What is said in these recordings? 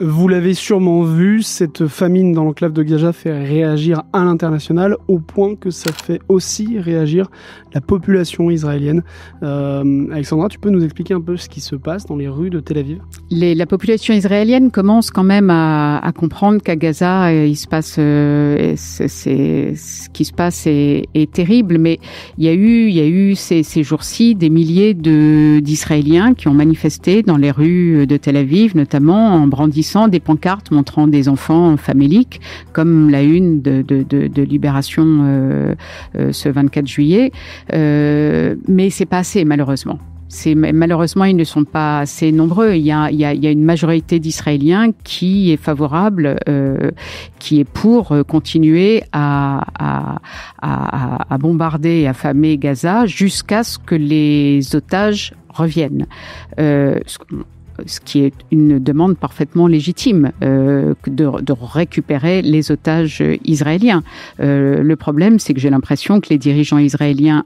Vous l'avez sûrement vu, cette famine dans l'enclave de Gaza fait réagir à l'international au point que ça fait aussi réagir la population israélienne. Alexandra, tu peux nous expliquer un peu ce qui se passe dans les rues de Tel Aviv ? La population israélienne commence quand même à comprendre qu'à Gaza, il se passe, ce qui se passe est terrible, mais il y a eu ces jours-ci des milliers d'Israéliens qui ont manifesté dans les rues de Tel Aviv, notamment en brandissant des pancartes montrant des enfants faméliques, comme la une de Libération ce 24 juillet. Mais c'est pas assez, malheureusement. Malheureusement, ils ne sont pas assez nombreux. Il y a une majorité d'Israéliens qui est favorable, qui est pour continuer à bombarder et affamer Gaza jusqu'à ce que les otages reviennent. Ce qui est une demande parfaitement légitime, de récupérer les otages israéliens. Le problème, c'est que j'ai l'impression que les dirigeants israéliens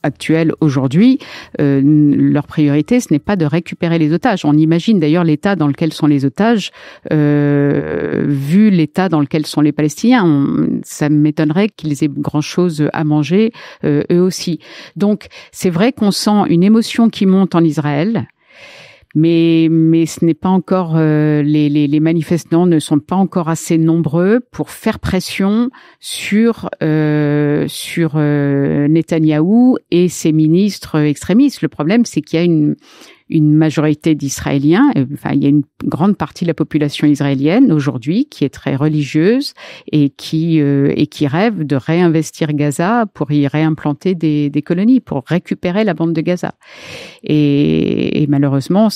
actuels aujourd'hui, leur priorité, ce n'est pas de récupérer les otages. On imagine d'ailleurs l'état dans lequel sont les otages, vu l'état dans lequel sont les Palestiniens. Ça m'étonnerait qu'ils aient grand-chose à manger, eux aussi. Donc, c'est vrai qu'on sent une émotion qui monte en Israël, mais ce n'est pas encore les manifestants ne sont pas encore assez nombreux pour faire pression sur Netanyahou et ses ministres extrémistes. Le problème, c'est qu'il y a une majorité d'Israéliens, enfin il y a une grande partie de la population israélienne aujourd'hui qui est très religieuse et qui rêve de réinvestir Gaza pour y réimplanter des colonies, pour récupérer la bande de Gaza. Et malheureusement,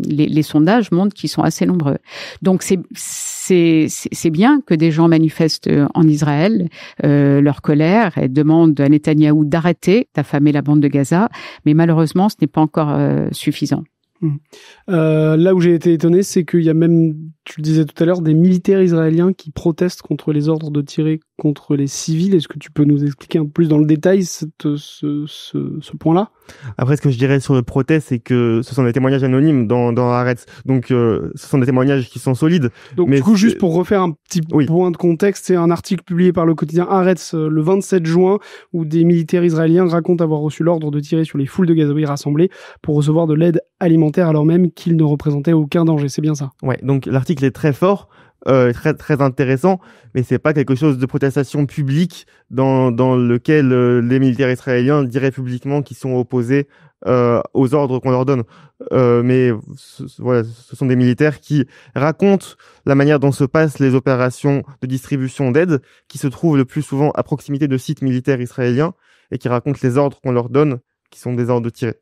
les sondages montrent qu'ils sont assez nombreux. Donc c'est bien que des gens manifestent en Israël leur colère et demandent à Netanyahou d'arrêter d'affamer la bande de Gaza, mais malheureusement, ce n'est pas encore suffisant. Là où j'ai été étonné, c'est qu'il y a même, tu le disais tout à l'heure, des militaires israéliens qui protestent contre les ordres de tirer contre les civils. Est-ce que tu peux nous expliquer un peu plus dans le détail ce point-là ? Après, ce que je dirais sur le protest, c'est que ce sont des témoignages anonymes dans Haaretz. Donc, ce sont des témoignages qui sont solides. Donc, mais du coup, juste pour refaire un petit point de contexte, c'est un article publié par le quotidien Haaretz le 27 juin où des militaires israéliens racontent avoir reçu l'ordre de tirer sur les foules de Gazaouis rassemblées pour recevoir de l'aide alimentaire alors même qu'ils ne représentaient aucun danger. C'est bien ça ? Ouais, donc l'article est très fort. Très très intéressant, mais c'est pas quelque chose de protestation publique dans lequel les militaires israéliens diraient publiquement qu'ils sont opposés aux ordres qu'on leur donne. Mais voilà, ce sont des militaires qui racontent la manière dont se passent les opérations de distribution d'aide, qui se trouvent le plus souvent à proximité de sites militaires israéliens et qui racontent les ordres qu'on leur donne, qui sont des ordres de tirer.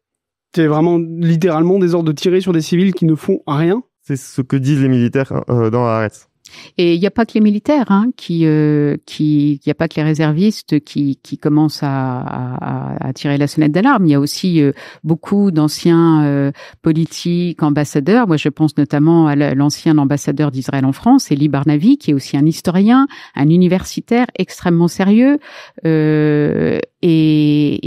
C'est vraiment littéralement des ordres de tirer sur des civils qui ne font rien. C'est ce que disent les militaires dans Haaretz. Et il n'y a pas que les militaires, il y a pas que les réservistes qui commencent à tirer la sonnette d'alarme. Il y a aussi beaucoup d'anciens politiques, ambassadeurs. Moi, je pense notamment à l'ancien ambassadeur d'Israël en France, Eli Barnavi, qui est aussi un historien, un universitaire extrêmement sérieux, et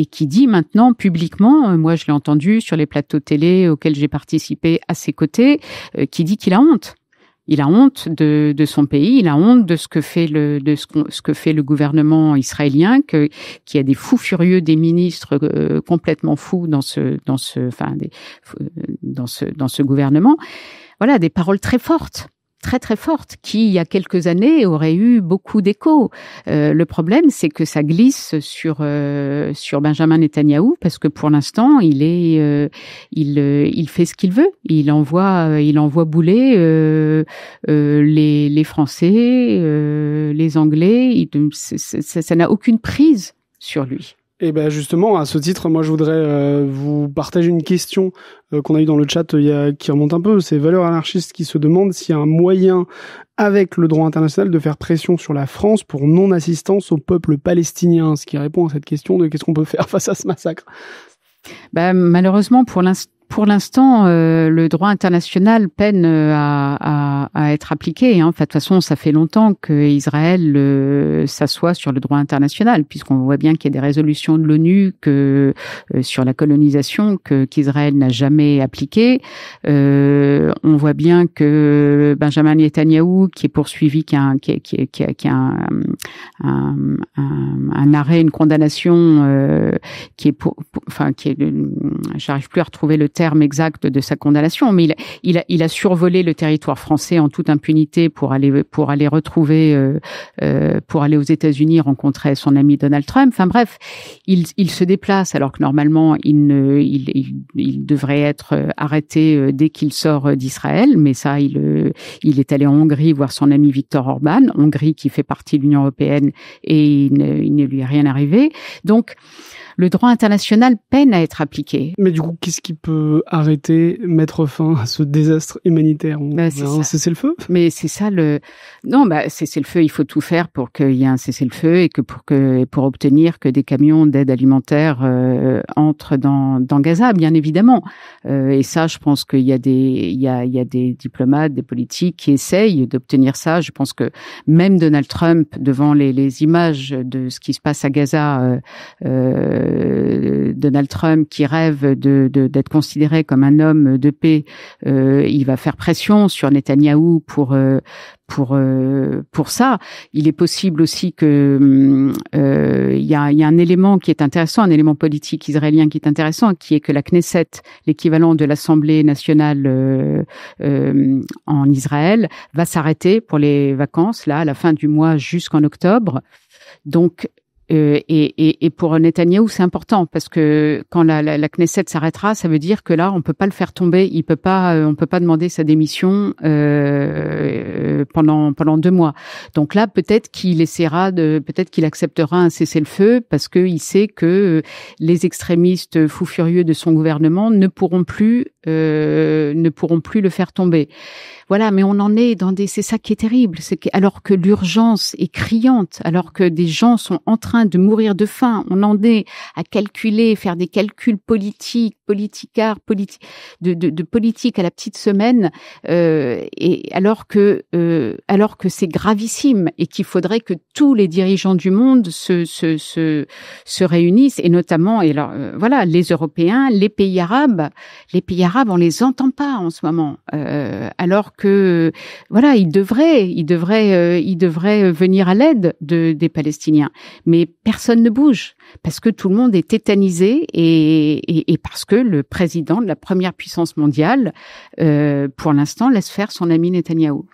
qui dit maintenant publiquement, moi je l'ai entendu sur les plateaux télé auxquels j'ai participé à ses côtés, qui dit qu'il a honte. Il a honte de son pays, il a honte de ce que fait le gouvernement israélien, qu'il y a des fous furieux, des ministres complètement fous dans ce gouvernement. Voilà, des paroles très fortes. Très très forte, qui il y a quelques années aurait eu beaucoup d'écho. Le problème, c'est que ça glisse sur Benjamin Netanyahou parce que pour l'instant, il fait ce qu'il veut. Il envoie bouler les Français, les Anglais. Ça n'a aucune prise sur lui. Et ben justement, à ce titre, moi je voudrais vous partager une question qu'on a eue dans le chat qui remonte un peu. C'est Valeurs Anarchistes qui se demande s'il y a un moyen, avec le droit international, de faire pression sur la France pour non-assistance au peuple palestinien. Ce qui répond à cette question de qu'est-ce qu'on peut faire face à ce massacre. Malheureusement, pour l'instant, le droit international peine à à être appliqué. Hein. Enfin, de toute façon, ça fait longtemps que Israël s'assoit sur le droit international, puisqu'on voit bien qu'il y a des résolutions de l'ONU sur la colonisation qu'Israël n'a jamais appliquées. On voit bien que Benjamin Netanyahou, qui est poursuivi, qui a un arrêt, une condamnation j'arrive plus à retrouver le terme exact de sa condamnation, mais il a survolé le territoire français en toute impunité pour aller retrouver, pour aller aux États-Unis rencontrer son ami Donald Trump. Enfin bref, il se déplace alors que normalement il devrait être arrêté dès qu'il sort d'Israël, mais ça il est allé en Hongrie voir son ami Viktor Orban, Hongrie qui fait partie de l'Union européenne, et il ne lui est rien arrivé. Donc le droit international peine à être appliqué. Mais du coup, qu'est-ce qui peut mettre fin à ce désastre humanitaire? Un cessez-le-feu? Mais c'est ça cessez-le-feu, il faut tout faire pour qu'il y ait un cessez-le-feu et pour obtenir que des camions d'aide alimentaire entrent dans Gaza, bien évidemment. Et ça, je pense qu'il y a des diplomates, des politiques qui essayent d'obtenir ça. Je pense que même Donald Trump, devant les images de ce qui se passe à Gaza, Donald Trump qui rêve d'être considéré comme un homme de paix, il va faire pression sur Netanyahou pour ça. Il est possible aussi que il y a un élément qui est intéressant, un élément politique israélien qui est intéressant, qui est que la Knesset, l'équivalent de l'Assemblée nationale en Israël, va s'arrêter pour les vacances là à la fin du mois jusqu'en octobre. Donc et pour Netanyahou, c'est important parce que quand la Knesset s'arrêtera, ça veut dire que là, on peut pas le faire tomber. On peut pas demander sa démission pendant 2 mois. Donc là, peut-être qu'il acceptera un cessez-le-feu parce que il sait que les extrémistes fous furieux de son gouvernement ne pourront plus le faire tomber. Voilà, mais on en est c'est ça qui est terrible, alors que l'urgence est criante, alors que des gens sont en train de mourir de faim, on en est à faire des calculs politiques, de politique à la petite semaine, et alors que c'est gravissime et qu'il faudrait que tous les dirigeants du monde se réunissent, et notamment, les Européens, les pays arabes, on les entend pas en ce moment, alors que ils devraient venir à l'aide des Palestiniens, mais personne ne bouge parce que tout le monde est tétanisé et parce que le président de la première puissance mondiale, pour l'instant, laisse faire son ami Netanyahou.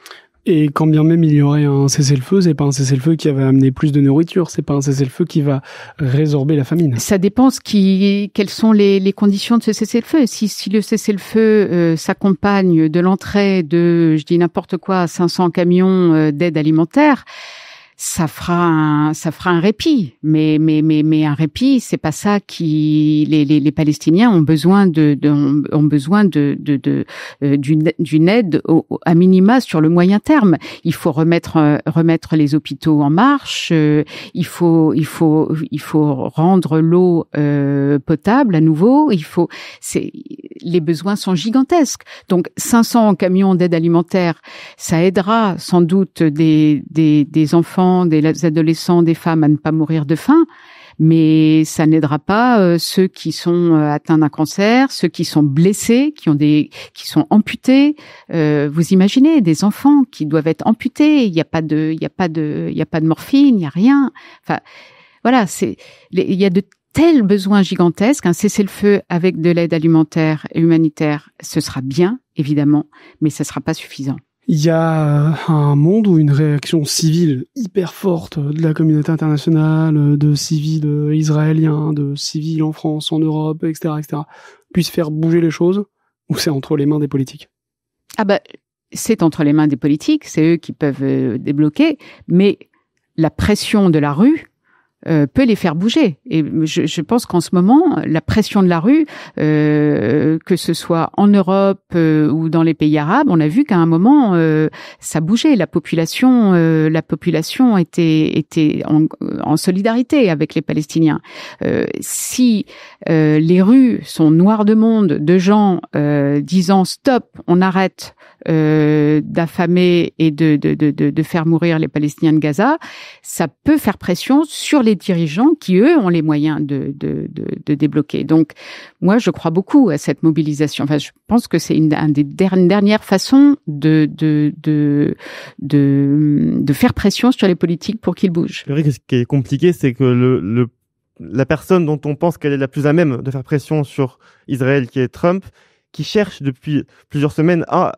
Et quand bien même il y aurait un cessez-le-feu, c'est pas un cessez-le-feu qui va amener plus de nourriture, c'est pas un cessez-le-feu qui va résorber la famine. Ça dépend quelles sont les conditions de ce cessez-le-feu. Si le cessez-le-feu s'accompagne de l'entrée de, je dis n'importe quoi, 500 camions d'aide alimentaire, ça fera un répit, mais un répit, c'est pas ça qui les Palestiniens ont besoin d'une aide à minima sur le moyen terme. Il faut remettre les hôpitaux en marche, il faut rendre l'eau potable à nouveau, les besoins sont gigantesques. Donc 500 camions d'aide alimentaire, ça aidera sans doute des enfants, des adolescents, des femmes à ne pas mourir de faim, mais ça n'aidera pas ceux qui sont atteints d'un cancer, ceux qui sont blessés, qui sont amputés. Vous imaginez des enfants qui doivent être amputés, il y a pas de morphine, il y a rien. Enfin, voilà, il y a de tels besoins gigantesques. Un cessez-le-feu avec de l'aide alimentaire et humanitaire, ce sera bien, évidemment, mais ça sera pas suffisant. Il y a un monde où une réaction civile hyper forte de la communauté internationale, de civils israéliens, de civils en France, en Europe, etc., puisse faire bouger les choses, ou c'est entre les mains des politiques? C'est entre les mains des politiques, c'est eux qui peuvent débloquer, mais la pression de la rue peut les faire bouger. Et je pense qu'en ce moment, la pression de la rue, que ce soit en Europe ou dans les pays arabes, on a vu qu'à un moment, ça bougeait. La population était en solidarité avec les Palestiniens. Si les rues sont noires de monde, de gens disant stop, on arrête d'affamer et de faire mourir les Palestiniens de Gaza, ça peut faire pression sur les dirigeants qui, eux, ont les moyens de débloquer. Donc, moi, je crois beaucoup à cette mobilisation. Enfin, je pense que c'est une des dernières façons de faire pression sur les politiques pour qu'ils bougent. C'est vrai que ce qui est compliqué, c'est que la personne dont on pense qu'elle est la plus à même de faire pression sur Israël, qui est Trump, qui cherche depuis plusieurs semaines à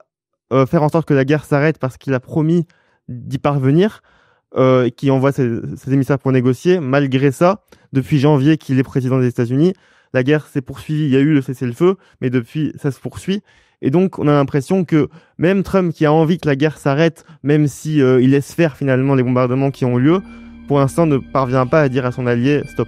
faire en sorte que la guerre s'arrête parce qu'il a promis d'y parvenir, qui envoie ses émissaires pour négocier. Malgré ça, depuis janvier qu'il est président des États-Unis, la guerre s'est poursuivie, il y a eu le cessez-le-feu, mais depuis, ça se poursuit. Et donc, on a l'impression que même Trump, qui a envie que la guerre s'arrête, même si il laisse faire finalement les bombardements qui ont lieu, pour l'instant ne parvient pas à dire à son allié « stop ».